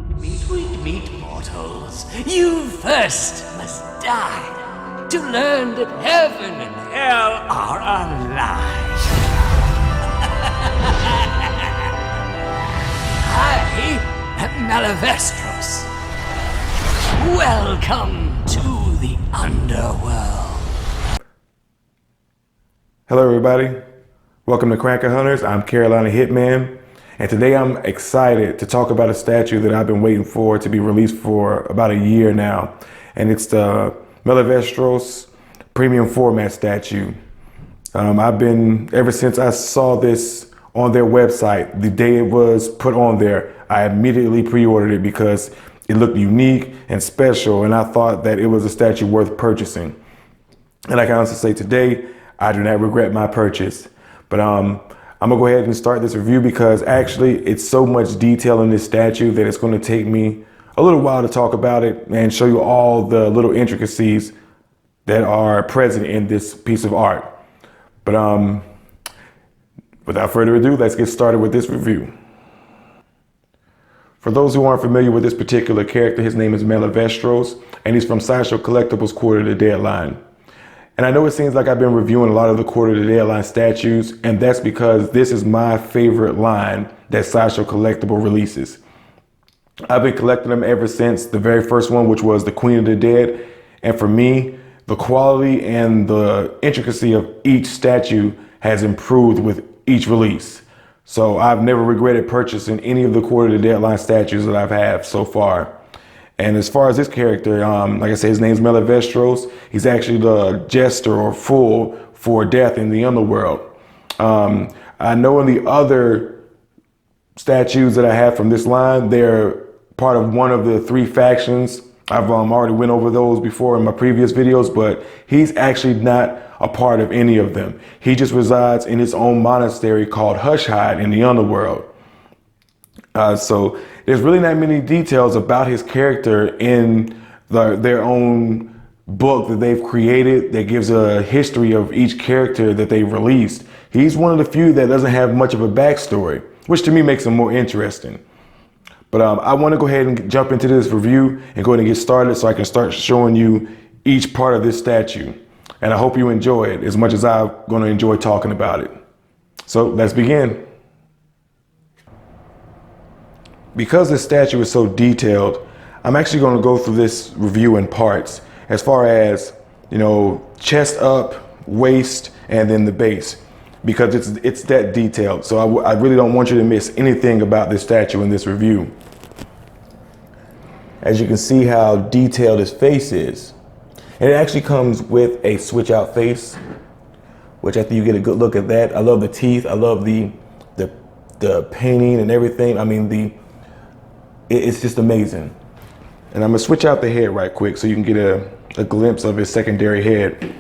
Sweet mortals, you first must die to learn that heaven and hell are a lie. I am Malavestros. Welcome to the underworld. Hello everybody, welcome to Kraken Hunters. I'm Carolina Hitman, and today I'm excited to talk about a statue that I've been waiting for to be released for about a year now, and it's the Malavestros Premium format statue. I've been, ever since I saw this on their website, the day it was put on there, I immediately pre-ordered it because it looked unique and special, and I thought that it was a statue worth purchasing. And I can honestly say today, I do not regret my purchase. But I'm gonna go ahead and start this review because actually it's so much detail in this statue that it's gonna take me a little while to talk about it and show you all the little intricacies that are present in this piece of art. But without further ado, let's get started with this review. For those who aren't familiar with this particular character, his name is Malavestros, and he's from Sideshow Collectibles Quarter to Deadline. And I know it seems like I've been reviewing a lot of the Quarter to Deadline statues, and that's because this is my favorite line that Sideshow Collectible releases. I've been collecting them ever since the very first one, which was the Queen of the Dead. And for me, the quality and the intricacy of each statue has improved with each release. So I've never regretted purchasing any of the Quarter to Deadline statues that I've had so far. And as far as this character, like I said, his name's Malavestros. He's actually the jester or fool for death in the underworld. I know in the other statues that I have from this line, they're part of one of the three factions. I've already went over those before in my previous videos, but he's actually not a part of any of them. He just resides in his own monastery called Hushhide in the underworld. So there's really not many details about his character in their own book that they've created that gives a history of each character that they've released. He's one of the few that doesn't have much of a backstory, which to me makes him more interesting. But I want to go ahead and jump into this review and go ahead and get started so I can start showing you each part of this statue. And I hope you enjoy it as much as I'm going to enjoy talking about it. So let's begin. Because this statue is so detailed, I'm actually going to go through this review in parts as far as, you know, chest up, waist, and then the base, because it's that detailed. So I really don't want you to miss anything about this statue in this review. As you can see how detailed his face is. And it actually comes with a switch out face, which I think you get a good look at that. I love the teeth. I love the painting and everything. I mean, it's just amazing. And I'm gonna switch out the head right quick so you can get a glimpse of his secondary head.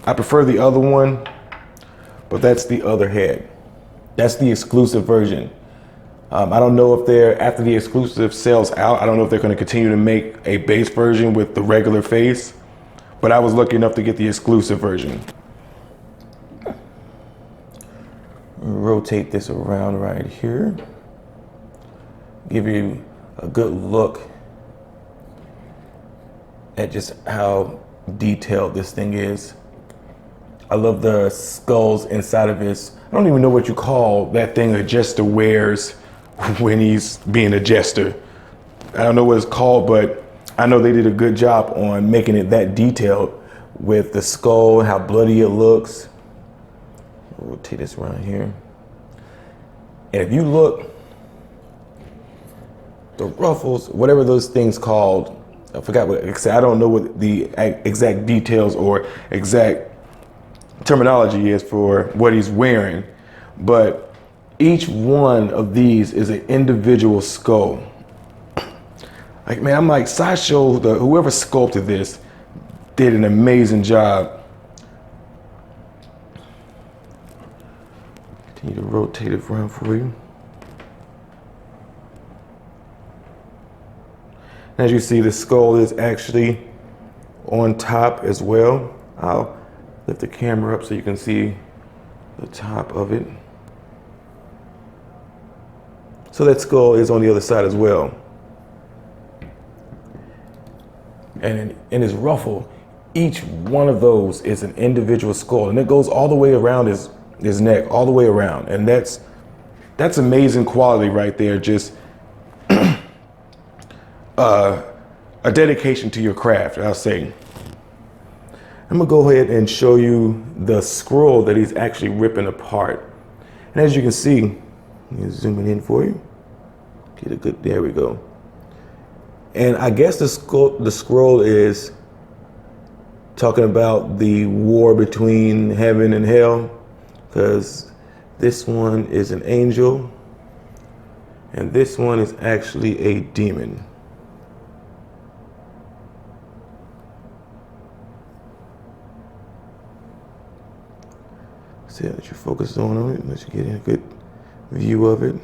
I prefer the other one, but that's the other head. That's the exclusive version. I don't know if after the exclusive sells out, I don't know if they're gonna continue to make a base version with the regular face, but I was lucky enough to get the exclusive version. Rotate this around right here. Give you a good look at just how detailed this thing is. I love the skulls inside of his, I don't even know what you call that thing a jester wears when he's being a jester. I don't know what it's called, but I know they did a good job on making it that detailed with the skull, how bloody it looks. Rotate this around here. And if you look, the ruffles, whatever those things called, I forgot what, I don't know what the exact details or exact terminology is for what he's wearing, but each one of these is an individual skull. Like, man, I'm like, Sideshow, whoever sculpted this did an amazing job. Continue to rotate it around for you. As you see, the skull is actually on top as well. I'll lift the camera up so you can see the top of it. So that skull is on the other side as well. And in his ruffle, each one of those is an individual skull, and it goes all the way around his neck, all the way around. And that's amazing quality right there. Just a dedication to your craft, I'll say. I'm gonna go ahead and show you the scroll that he's actually ripping apart. And as you can see, let me zoom it in for you. Get a good, there we go. And I guess the scroll is talking about the war between heaven and hell, because this one is an angel and this one is actually a demon. See that you focus on it, let you get a good view of it.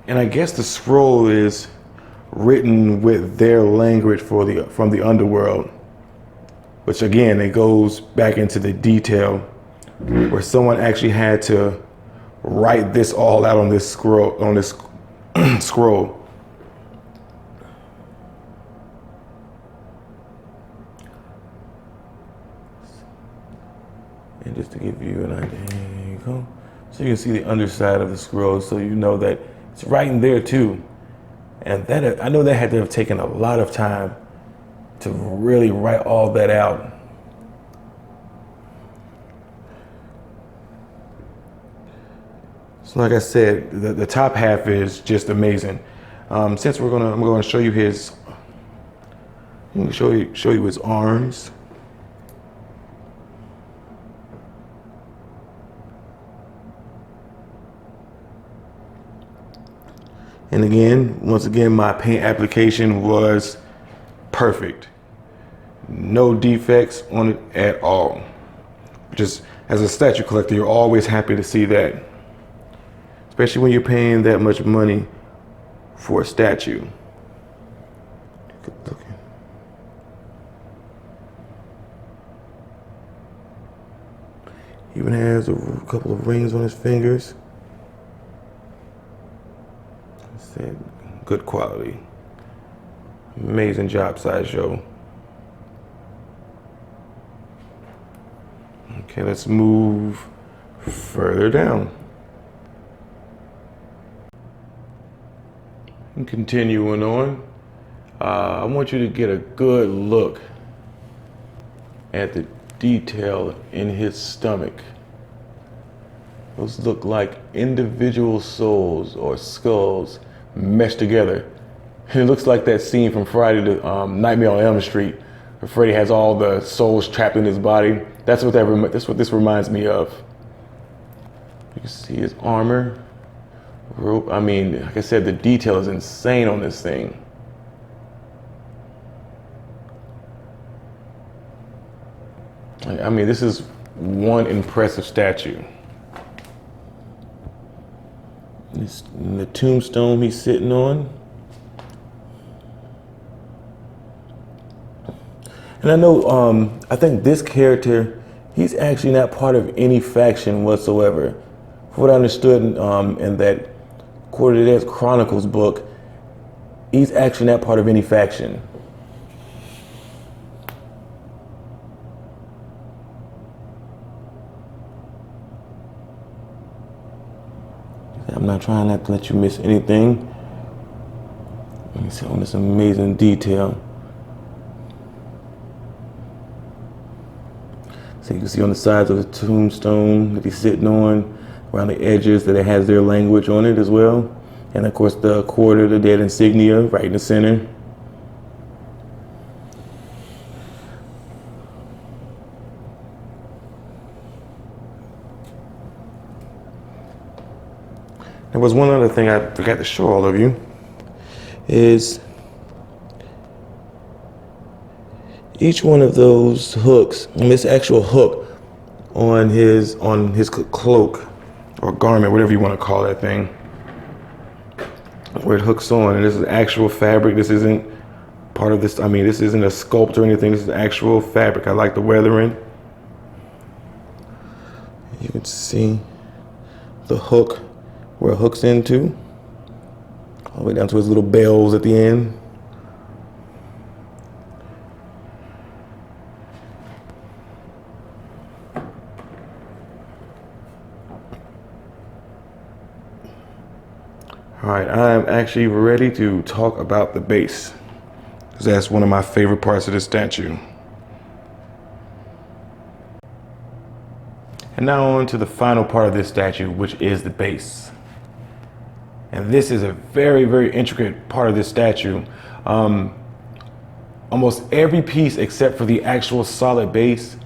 And I guess the scroll is written with their language from the underworld, which again, it goes back into the detail where someone actually had to write this all out on this scroll, scroll. And just to give you an idea, there you go. So you can see the underside of the scroll, so you know that it's right in there too. And that, I know that had to have taken a lot of time to really write all that out. So like I said, the top half is just amazing. Since I'm gonna show you his, show you his arms. And again, once again, my paint application was perfect. No defects on it at all. Just as a statue collector, you're always happy to see that. Especially when you're paying that much money for a statue. He even has a couple of rings on his fingers. Good quality. Amazing job, Sideshow. Okay, let's move further down. And continuing on, I want you to get a good look at the detail in his stomach. Those look like individual souls or skulls meshed together. It looks like that scene from Friday the Nightmare on Elm Street, where Freddy has all the souls trapped in his body. That's what this reminds me of. You can see his armor, rope. I mean, like I said, the detail is insane on this thing. I mean, this is one impressive statue. The tombstone he's sitting on. And I know, I think this character, he's actually not part of any faction whatsoever. From what I understood in that Quarter to Death Chronicles book, he's actually not part of any faction. I'm not trying not to let you miss anything. Let me see on this amazing detail. So you can see on the sides of the tombstone that he's sitting on, around the edges that it has their language on it as well. And of course the Quarter of the Dead insignia right in the center. There was one other thing I forgot to show all of you, is each one of those hooks, and this actual hook on his cloak or garment, whatever you want to call that thing, where it hooks on, and this is actual fabric. This isn't part of this. I mean, this isn't a sculpt or anything. This is actual fabric. I like the weathering. You can see the hook where it hooks into, all the way down to his little bells at the end. All right, I'm actually ready to talk about the base, because that's one of my favorite parts of the statue. And now on to the final part of this statue, which is the base. And this is a very, very intricate part of this statue. Almost every piece except for the actual solid base,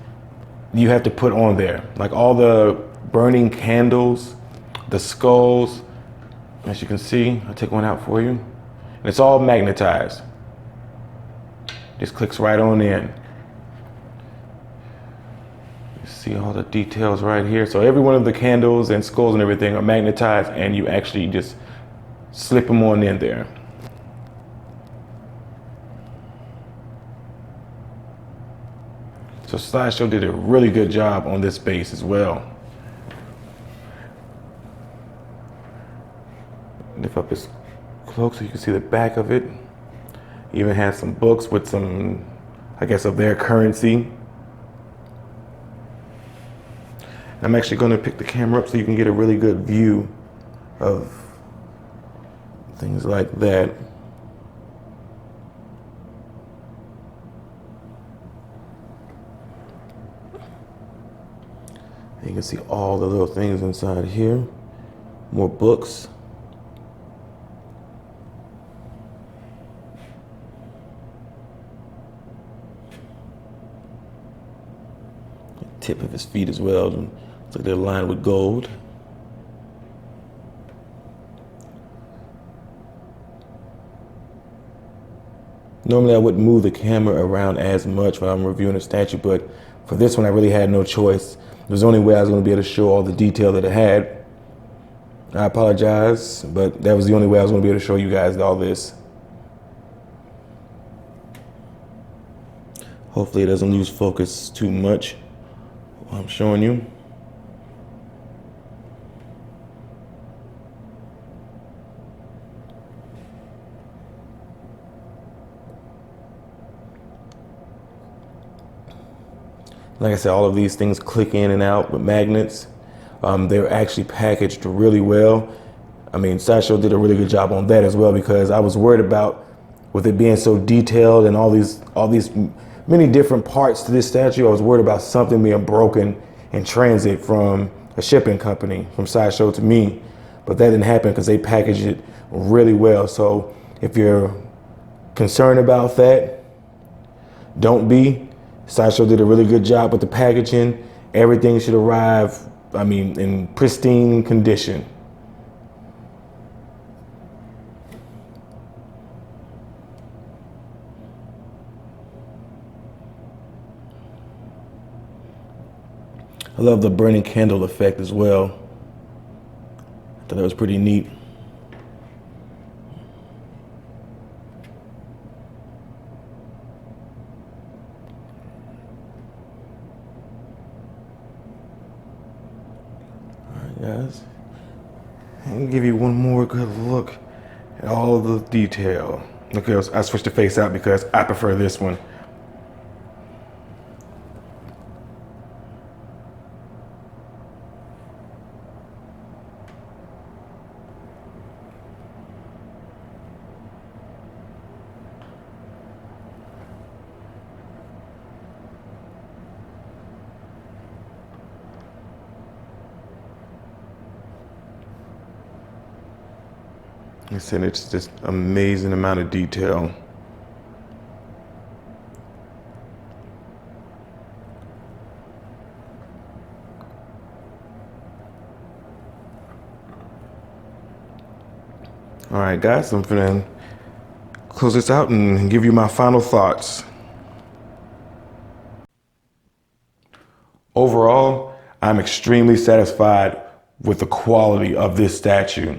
you have to put on there. Like all the burning candles, the skulls, as you can see, I'll take one out for you. And it's all magnetized. Just clicks right on in. You see all the details right here. So every one of the candles and skulls and everything are magnetized, and you actually just slip them on in there. So Sideshow did a really good job on this base as well. Lift up his cloak so you can see the back of it. Even has some books with some, I guess, of their currency. I'm actually going to pick the camera up so you can get a really good view of things like that. And you can see all the little things inside here. More books. Tip of his feet as well. Looks like they're lined with gold. Normally I wouldn't move the camera around as much when I'm reviewing a statue, but for this one I really had no choice. It was the only way I was going to be able to show all the detail that it had. I apologize, but that was the only way I was going to be able to show you guys all this. Hopefully it doesn't lose focus too much. I'm showing you. Like I said, all of these things click in and out with magnets. They're actually packaged really well. I mean, Sideshow did a really good job on that as well, because I was worried about, with it being so detailed and all these many different parts to this statue, I was worried about something being broken in transit from a shipping company, from Sideshow to me. But that didn't happen because they packaged it really well. So if you're concerned about that, don't be. Sideshow did a really good job with the packaging. Everything should arrive, I mean, in pristine condition. I love the burning candle effect as well. I thought that was pretty neat. All right, guys. I'll give you one more good look at all the detail. Okay, I switched the face out because I prefer this one. I said, it's just amazing amount of detail. All right, guys, I'm gonna close this out and give you my final thoughts. Overall, I'm extremely satisfied with the quality of this statue.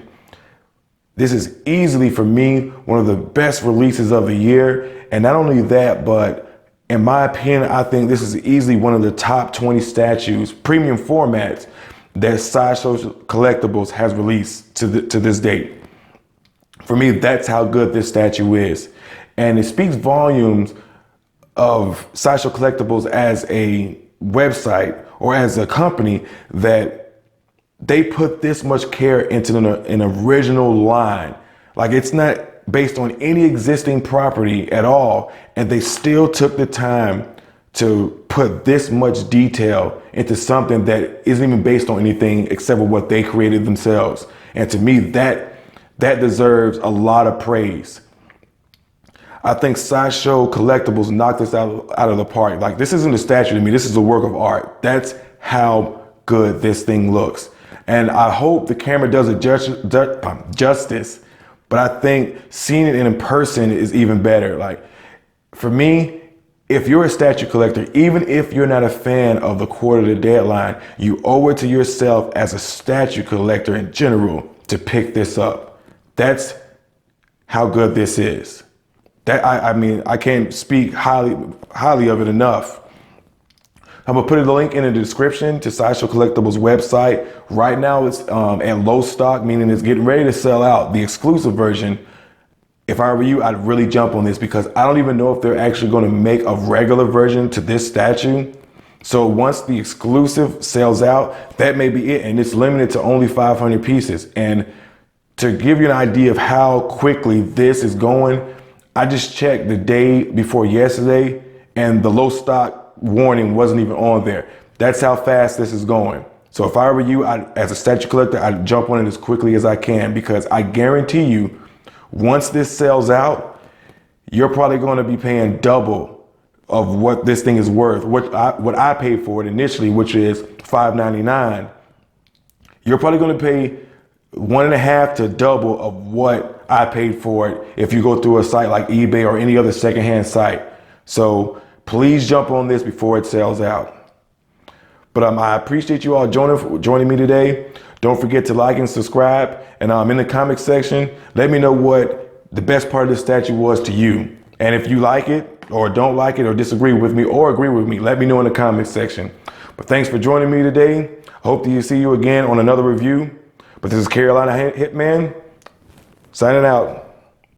This is easily, for me, one of the best releases of the year. And not only that, but in my opinion, I think this is easily one of the top 20 statues, premium formats, that Sideshow Collectibles has released to this date. For me, that's how good this statue is. And it speaks volumes of Sideshow Collectibles as a website or as a company that they put this much care into an original line. Like, it's not based on any existing property at all. And they still took the time to put this much detail into something that isn't even based on anything except for what they created themselves. And to me, that deserves a lot of praise. I think Sideshow Collectibles knocked this out of the park. Like, this isn't a statue to me, this is a work of art. That's how good this thing looks. And I hope the camera does it justice, but I think seeing it in person is even better. Like, for me, if you're a statue collector, even if you're not a fan of the Quarter to Deadline, you owe it to yourself as a statue collector in general to pick this up. That's how good this is. I mean, I can't speak highly of it enough. I'm gonna put the link in the description to Sideshow Collectibles website. Right now it's at low stock, meaning it's getting ready to sell out. The exclusive version, if I were you, I'd really jump on this because I don't even know if they're actually gonna make a regular version to this statue. So once the exclusive sells out, that may be it. And it's limited to only 500 pieces. And to give you an idea of how quickly this is going, I just checked the day before yesterday and the low stock warning wasn't even on there. That's how fast this is going. So if I were you, as a statue collector, I'd jump on it as quickly as I can because I guarantee you, once this sells out, you're probably going to be paying double of what this thing is worth. What I paid for it initially, which is $5.99. You're probably going to pay 1.5 to double of what I paid for it if you go through a site like eBay or any other secondhand site. So please jump on this before it sells out. But I appreciate you all joining me today. Don't forget to like and subscribe. And in the comment section, let me know what the best part of the statue was to you. And if you like it or don't like it or disagree with me or agree with me, let me know in the comment section. But thanks for joining me today. Hope to see you again on another review. But this is Carolina Hitman, signing out.